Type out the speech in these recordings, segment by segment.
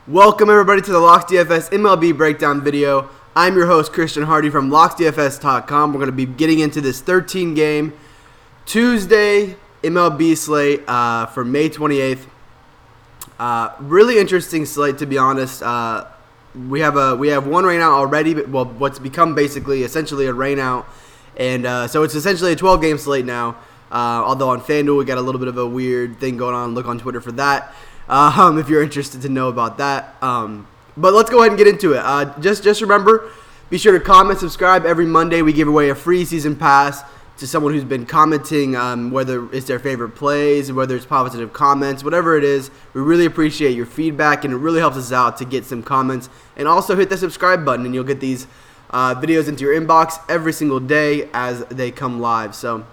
Welcome everybody to the Locks DFS MLB breakdown video. I'm your host Christian Hardy from LocksDFS.com. We're going to be getting into this 13-game Tuesday MLB slate for May 28th. Really interesting slate, to be honest. We have one rain out already, well, what's become basically essentially a rain out, and so it's essentially a 12-game slate now. Although on FanDuel we got a little bit of a weird thing going on. Look on Twitter for that. If you're interested to know about that. But let's go ahead and get into it. Just remember, be sure to comment, subscribe. Every Monday we give away a free season pass to someone who's been commenting, whether it's their favorite plays, whether it's positive comments, whatever it is. We really appreciate your feedback, and it really helps us out to get some comments. And also hit the subscribe button, and you'll get these videos into your inbox every single day as they come live. So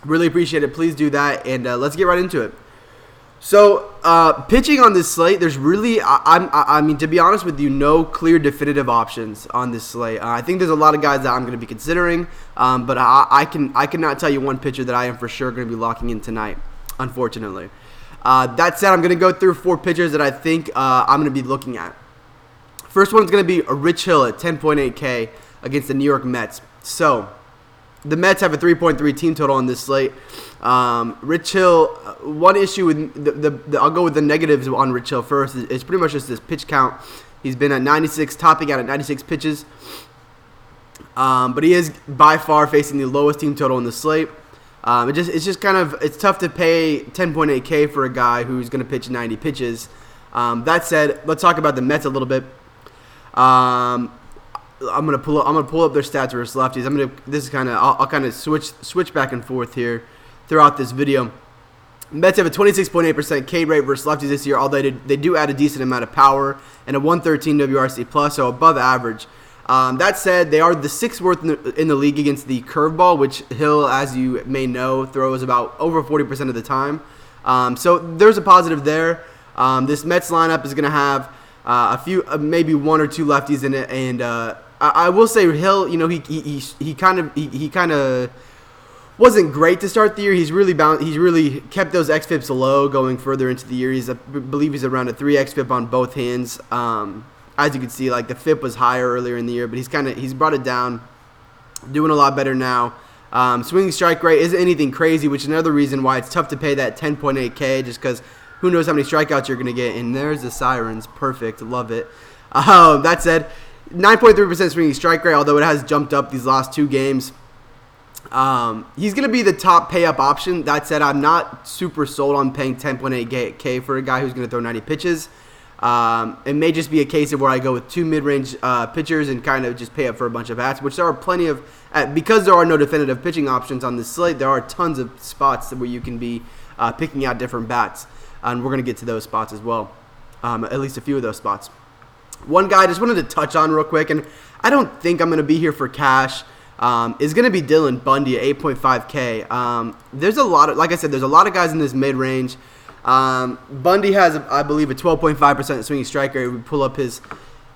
really appreciate it. Please do that, and let's get right into it. So, pitching on this slate, there's really, I mean, to be honest with you, no clear definitive options on this slate. I think there's a lot of guys that I'm going to be considering, but I cannot tell you one pitcher that I am for sure going to be locking in tonight, unfortunately. That said, I'm going to go through four pitchers that I think I'm going to be looking at. First one's going to be Rich Hill at 10.8K against the New York Mets. So, the Mets have a 3.3 team total on this slate. Rich Hill, one issue with I'll go with the negatives on Rich Hill first. It's pretty much just his pitch count. He's been at 96, topping out at 96 pitches. But he is by far facing the lowest team total in the slate. It's tough to pay 10.8K for a guy who's going to pitch 90 pitches. That said, let's talk about the Mets a little bit. I'm gonna pull up their stats versus lefties. I'll kind of switch back and forth here throughout this video. Mets have a 26.8% K rate versus lefties this year, although they do add a decent amount of power and a 113 WRC plus, so above average. That said, they are the sixth worst in the league against the curveball, which Hill, as you may know, throws about over 40% of the time. So there's a positive there. This Mets lineup is going to have a few, maybe one or two lefties in it, and I will say Hill, you know, he kind of wasn't great to start the year. He's really kept those xFIPs low going further into the year. I believe he's around a 3 xFIP on both hands. As you can see, like the FIP was higher earlier in the year, but he's brought it down, doing a lot better now. Swinging strike rate isn't anything crazy, which is another reason why it's tough to pay that 10.8K, just because who knows how many strikeouts you're going to get. And there's the sirens. Perfect. Love it. That said, 9.3% swinging strike rate, although it has jumped up these last two games. He's going to be the top pay-up option. That said, I'm not super sold on paying 10.8K for a guy who's going to throw 90 pitches. It may just be a case of where I go with two mid-range pitchers and kind of just pay up for a bunch of bats, which there are plenty of. Because there are no definitive pitching options on this slate, there are tons of spots where you can be picking out different bats. And we're going to get to those spots as well, at least a few of those spots. One guy I just wanted to touch on real quick, and I don't think I'm going to be here for cash, is going to be Dylan Bundy at 8.5K. There's a lot of, like I said, there's a lot of guys in this mid-range. Bundy has, I believe, a 12.5% swinging strike rate. We pull up his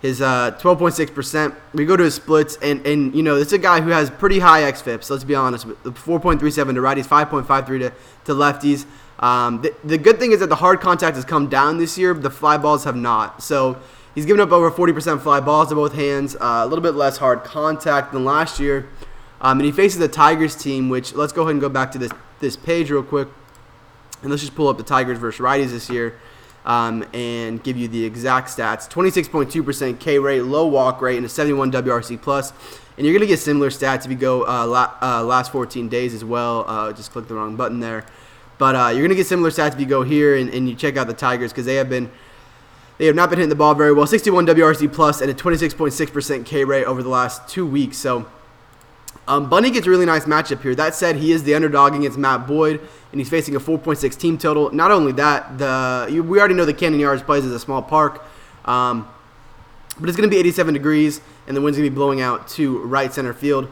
12.6%. We go to his splits, and you know, it's a guy who has pretty high xFIPs, let's be honest. 4.37 to righties, 5.53 to lefties. The good thing is that the hard contact has come down this year, but the fly balls have not. So he's given up over 40% fly balls to both hands, a little bit less hard contact than last year. And he faces the Tigers team, which let's go ahead and go back to this page real quick. And let's just pull up the Tigers versus righties this year and give you the exact stats. 26.2% K rate, low walk rate, and a 71 WRC plus. And you're going to get similar stats if you go last 14 days as well. Just click the wrong button there. But you're going to get similar stats if you go here and you check out the Tigers, because they have not been hitting the ball very well. 61 WRC plus and a 26.6% K rate over the last 2 weeks. So Bundy gets a really nice matchup here. That said, he is the underdog against Matt Boyd, and he's facing a 4.6 team total. Not only that, we already know the Camden Yards plays as a small park, but it's going to be 87 degrees, and the wind's going to be blowing out to right center field.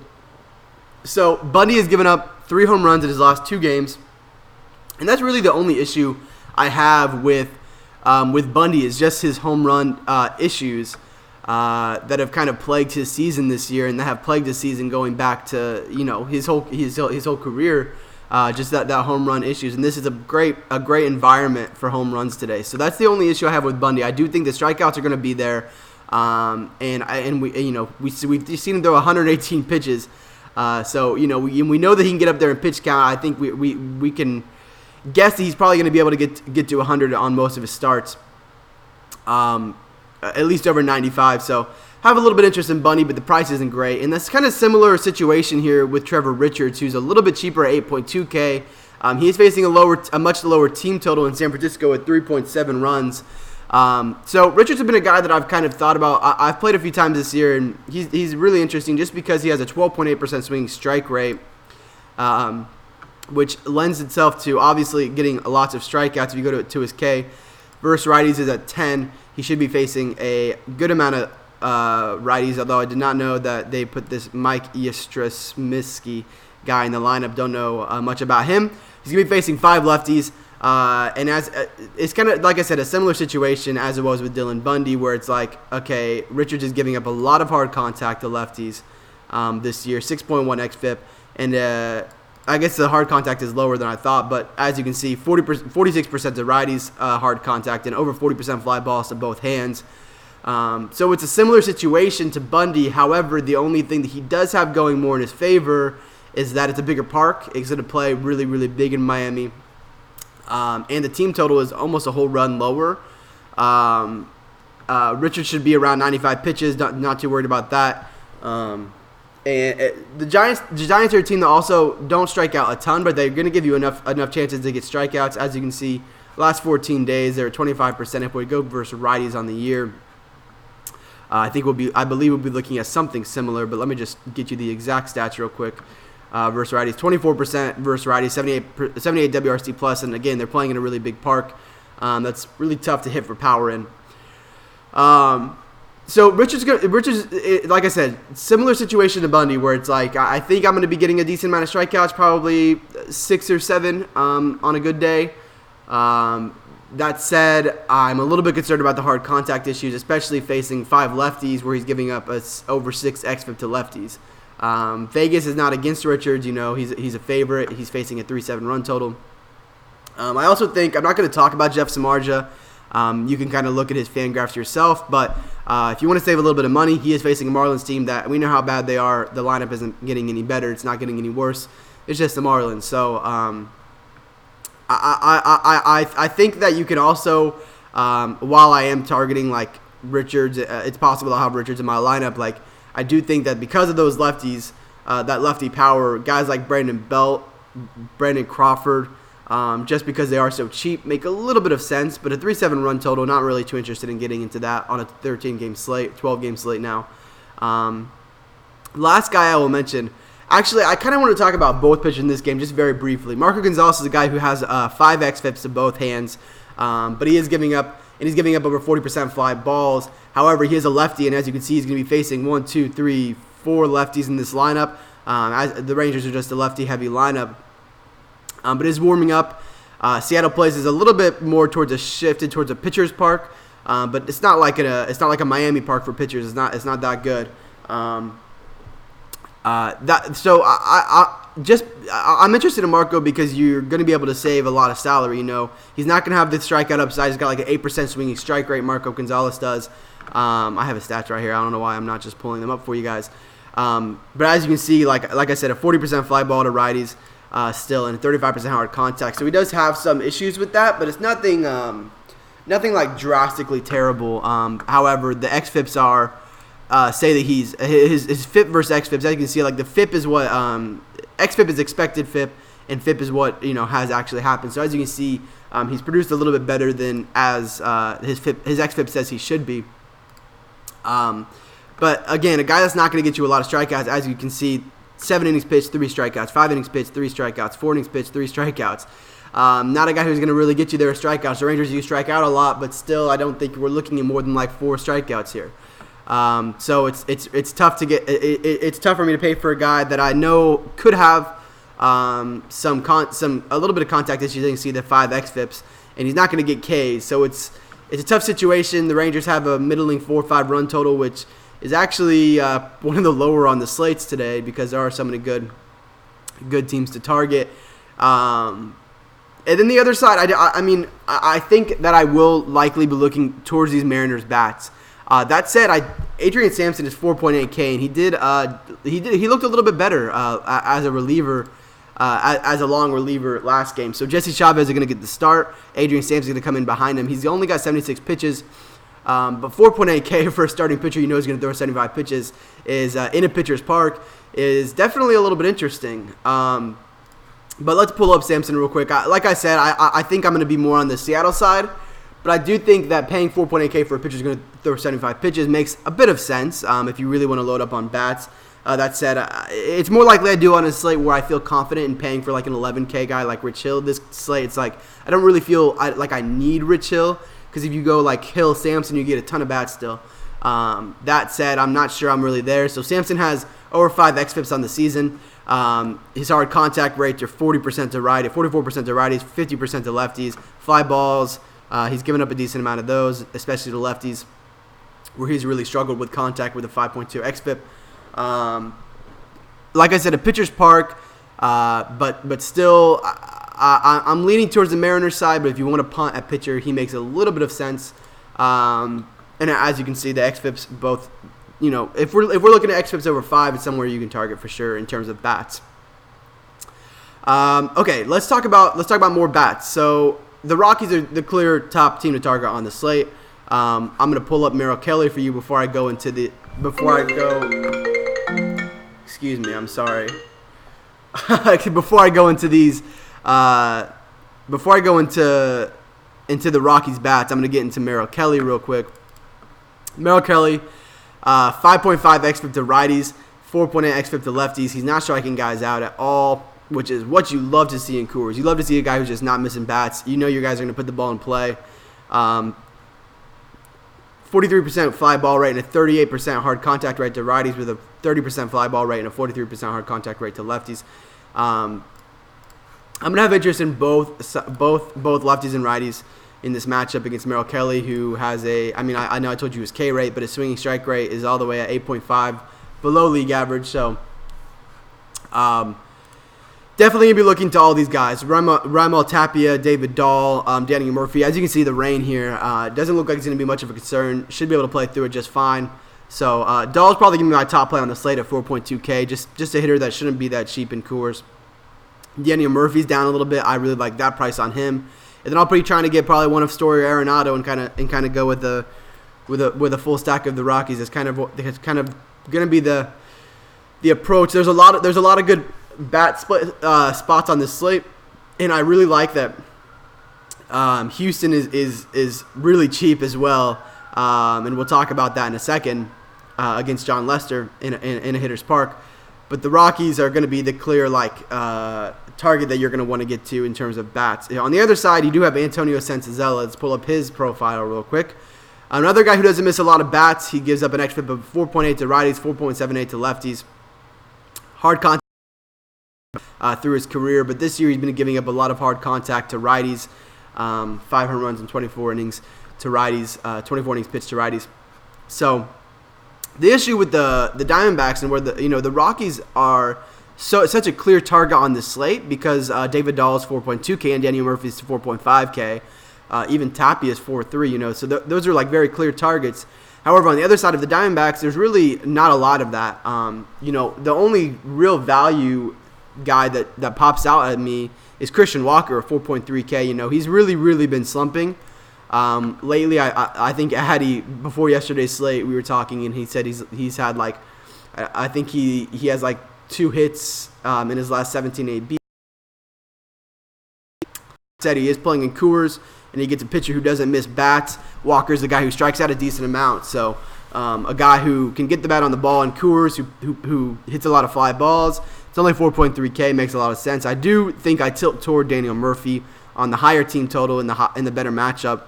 So Bundy has given up 3 home runs in his last 2 games. And that's really the only issue I have with Bundy, is just his home run issues that have kind of plagued his season this year, and that have plagued his season going back to, you know, his whole career. just that home run issues. And this is a great environment for home runs today. So that's the only issue I have with Bundy. I do think the strikeouts are going to be there. We've seen him throw 118 pitches. So we know that he can get up there in pitch count. I think we can guess that he's probably going to be able to get to 100 on most of his starts. At least over 95. So have a little bit of interest in Bundy, but the price isn't great. And that's kind of similar situation here with Trevor Richards, who's a little bit cheaper at 8.2K. He is facing a much lower team total in San Francisco at 3.7 runs. So Richards has been a guy that I've kind of thought about. I've played a few times this year, and he's really interesting just because he has a 12.8% swinging strike rate, which lends itself to obviously getting lots of strikeouts. If you go to his K, versus righties is at 10. He should be facing a good amount of righties, although I did not know that they put this Mike Yastrzemski guy in the lineup. Don't know much about him. He's going to be facing 5 lefties. And it's kind of, like I said, a similar situation as it was with Dylan Bundy, where it's like, okay, Richards is giving up a lot of hard contact to lefties this year, 6.1 xFIP, and I guess the hard contact is lower than I thought, but as you can see, 46% to righties hard contact and over 40% fly balls to both hands. So it's a similar situation to Bundy. However, the only thing that he does have going more in his favor is that it's a bigger park. He's going to play really, really big in Miami. And the team total is almost a whole run lower. Richards should be around 95 pitches. Not too worried about that. And the Giants are a team that also don't strike out a ton, but they're going to give you enough chances to get strikeouts. As you can see, last 14 days they're at 25%. If we go versus righties on the year, I believe we'll be looking at something similar. But let me just get you the exact stats real quick. Versus righties, 24% versus righties, 78 WRC plus, and again, they're playing in a really big park. That's really tough to hit for power in. So Richards, like I said, similar situation to Bundy, where it's like I think I'm going to be getting a decent amount of strikeouts, probably 6 or 7 on a good day. That said, I'm a little bit concerned about the hard contact issues, especially facing 5 lefties, where he's giving up over 6 xFIP to lefties. Vegas is not against Richards. He's a favorite. He's facing a 3.7 run total. I also think, I'm not going to talk about Jeff Samardzija. You can kind of look at his fan graphs yourself, but if you want to save a little bit of money, he is facing a Marlins team that we know how bad they are. The lineup isn't getting any better. It's not getting any worse. It's just the Marlins. So I think that you can also, while I am targeting like Richards, it's possible I'll have Richards in my lineup. Like, I do think that because of those lefties, that lefty power, guys like Brandon Belt, Brandon Crawford, just because they are so cheap, make a little bit of sense. But a 3.7 run total, not really too interested in getting into that on a 13-game slate, 12-game slate now. Last guy I will mention, actually, I kind of want to talk about both pitchers in this game just very briefly. Marco Gonzales is a guy who has 5 xFIPs to both hands, but he is giving up over 40% fly balls. However, he is a lefty, and as you can see, he's going to be facing 4 lefties in this lineup. As the Rangers are just a lefty-heavy lineup. But it is warming up. Seattle Place is a little bit more shifted towards a pitcher's park, but it's not like a Miami park for pitchers. It's not that good. I'm interested in Marco because you're going to be able to save a lot of salary. He's not going to have the strikeout upside. He's got like an 8% swinging strike rate. Marco Gonzales does. I have his stats right here. I don't know why I'm not just pulling them up for you guys. But as you can see, like I said, a 40% fly ball to righties still, and 35% hard contact. So he does have some issues with that, but it's nothing like drastically terrible. However, the xFIPs are say that his FIP versus xFIPs. As you can see, like the FIP is what xFIP is expected FIP, and FIP is what has actually happened. So as you can see, he's produced a little bit better than as his xFIP says he should be. But again, a guy that's not going to get you a lot of strikeouts. As you can see, 7 innings pitched, 3 strikeouts. 5 innings pitched, 3 strikeouts. 4 innings pitched, 3 strikeouts. Not a guy who's going to really get you there with strikeouts. The Rangers do strike out a lot, but still, I don't think we're looking at more than like 4 strikeouts here. So it's tough to get. It's tough for me to pay for a guy that I know could have a little bit of contact issues. You can see the 5 xFIPs, and he's not going to get Ks. So it's a tough situation. The Rangers have a middling 4-5 run total, which is actually one of the lower on the slates today because there are so many good teams to target. And then the other side, I think that I will likely be looking towards these Mariners bats. That said, Adrian Sampson is 4.8K, and he looked a little bit better as a reliever, as a long reliever last game. So Jesse Chavez is going to get the start. Adrian Sampson is going to come in behind him. He's only got 76 pitches, but 4.8K for a starting pitcher, you know he's going to throw 75 pitches, is in a pitcher's park, is definitely a little bit interesting. But let's pull up Sampson real quick. Like I said, I think I'm going to be more on the Seattle side. But I do think that paying 4.8K for a pitcher who's going to throw 75 pitches makes a bit of sense if you really want to load up on bats. That said, it's more likely I do on a slate where I feel confident in paying for like an 11K guy like Rich Hill. This slate, it's like I don't really feel like I need Rich Hill, because if you go like Hill, Sampson, you get a ton of bats still. That said, I'm not sure I'm really there. So Sampson has over 5 xFIPs on the season. His hard contact rates are 40% to righty, 44% to righties, 50% to lefties. Fly balls, he's given up a decent amount of those, especially to lefties, where he's really struggled with contact with a 5.2 xFIP. Like I said, a pitcher's park, but still, I'm leaning towards the Mariners side. But if you want to punt at pitcher, he makes a little bit of sense. And as you can see, the xFIPs both. You know, if we're looking at xFIPs over 5, it's somewhere you can target for sure in terms of bats. Okay, let's talk about more bats. So the Rockies are the clear top team to target on the slate. I'm gonna pull up Merrill Kelly for you before I go. Excuse me, I'm sorry. Before I go into these, before I go into the Rockies bats, I'm gonna get into Merrill Kelly real quick. Merrill Kelly. 5.5 xFIP to righties, 4.8 xFIP to lefties. He's not striking guys out at all, which is what you love to see in Coors. You love to see a guy who's just not missing bats. You know your guys are going to put the ball in play. 43% fly ball rate and a 38% hard contact rate to righties, with a 30% fly ball rate and a 43% hard contact rate to lefties. I'm going to have interest in both lefties and righties in this matchup against Merrill Kelly, who has I know I told you his K rate, but his swinging strike rate is all the way at 8.5, below league average. So definitely going to be looking to all these guys. Raimel Tapia, David Dahl, Daniel Murphy. As you can see, the rain here doesn't look like it's going to be much of a concern. Should be able to play through it just fine. So Dahl's probably going to be my top play on the slate at 4.2K, just a hitter that shouldn't be that cheap in Coors. Daniel Murphy's down a little bit. I really like that price on him. And then I'll be trying to get probably one of Story or Arenado and kind of go with a full stack of the Rockies. It's kind of going to be the approach. There's a lot of good bat spots on this slate, and I really like that. Houston is really cheap as well, and we'll talk about that in a second against Jon Lester in a hitter's park. But the Rockies are going to be the clear target that you're going to want to get to in terms of bats. On the other side, you do have Antonio Senzatella. Let's pull up his profile real quick. Another guy who doesn't miss a lot of bats. He gives up an xFIP of 4.8 to righties, 4.78 to lefties. Hard contact through his career, but this year he's been giving up a lot of hard contact to righties. 5 home runs in 24 innings to righties, 24 innings pitched to righties. So the issue with the Diamondbacks and where the Rockies are such a clear target on this slate, because David Dahl is 4.2K and Daniel Murphy is 4.5K. Even Tapia is 4.3. So those are like very clear targets. However, on the other side of the Diamondbacks, there's really not a lot of that. The only real value guy that pops out at me is Christian Walker, 4.3K. He's really been slumping. Lately, I think Addy, before yesterday's slate, we were talking, and he said he's had I think he has 2 hits in his last 17 AB. Said he is playing in Coors, and he gets a pitcher who doesn't miss bats. Walker's the guy who strikes out a decent amount, so a guy who can get the bat on the ball in Coors, who hits a lot of fly balls. It's only 4.3K, makes a lot of sense. I do think I tilt toward Daniel Murphy on the higher team total in the better matchup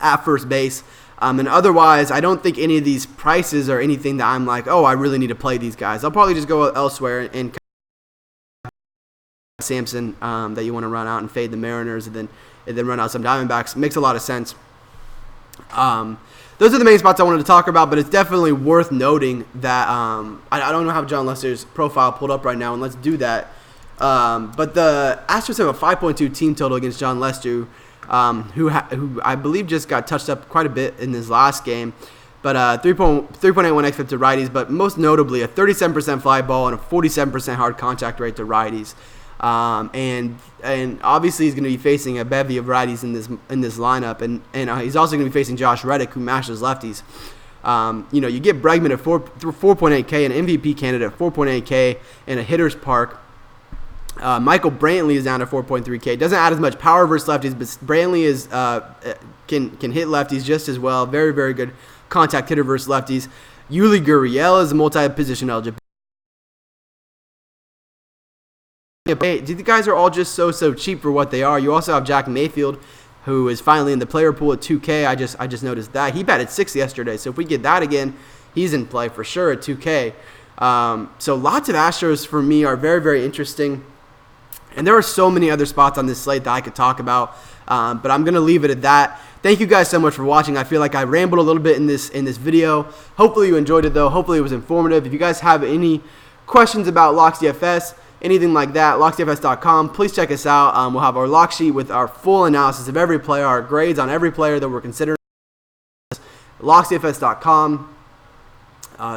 at first base. And otherwise, I don't think any of these prices are anything that I'm like, oh, I really need to play these guys. I'll probably just go elsewhere and Sampson that you want to run out and fade the Mariners and then run out some Diamondbacks. Makes a lot of sense. Those are the main spots I wanted to talk about, but it's definitely worth noting that I don't know how Jon Lester's profile pulled up right now, and let's do that. But the Astros have a 5.2 team total against Jon Lester, who I believe just got touched up quite a bit in this last game. But 3.81 xFIP to righties, but most notably a 37% fly ball and a 47% hard contact rate to righties. And obviously he's going to be facing a bevy of righties in this lineup, and he's also going to be facing Josh Reddick, who mashes lefties. You get Bregman at 4.8K, an MVP candidate at 4.8K in a hitter's park. Michael Brantley is down to 4.3K. Doesn't add as much power versus lefties, but Brantley is can hit lefties just as well. Very, very good contact hitter versus lefties. Yuli Gurriel is a multi-position eligible. The guys are all just so cheap for what they are. You also have Jack Mayfield, who is finally in the player pool at 2K. I just noticed that. He batted 6 yesterday, so if we get that again, he's in play for sure at 2K. So lots of Astros for me are very, very interesting. And there are so many other spots on this slate that I could talk about, but I'm going to leave it at that. Thank you guys so much for watching. I feel like I rambled a little bit in this video. Hopefully you enjoyed it, though. Hopefully it was informative. If you guys have any questions about Locks DFS, anything like that, locksdfs.com, please check us out. We'll have our lock sheet with our full analysis of every player, our grades on every player that we're considering. locksdfs.com.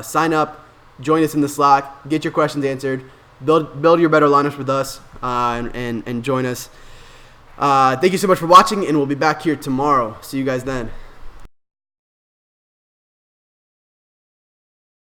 Sign up, join us in the Slack, get your questions answered, build your better lineups with us, and join us. Thank you so much for watching, and we'll be back here tomorrow. See you guys then.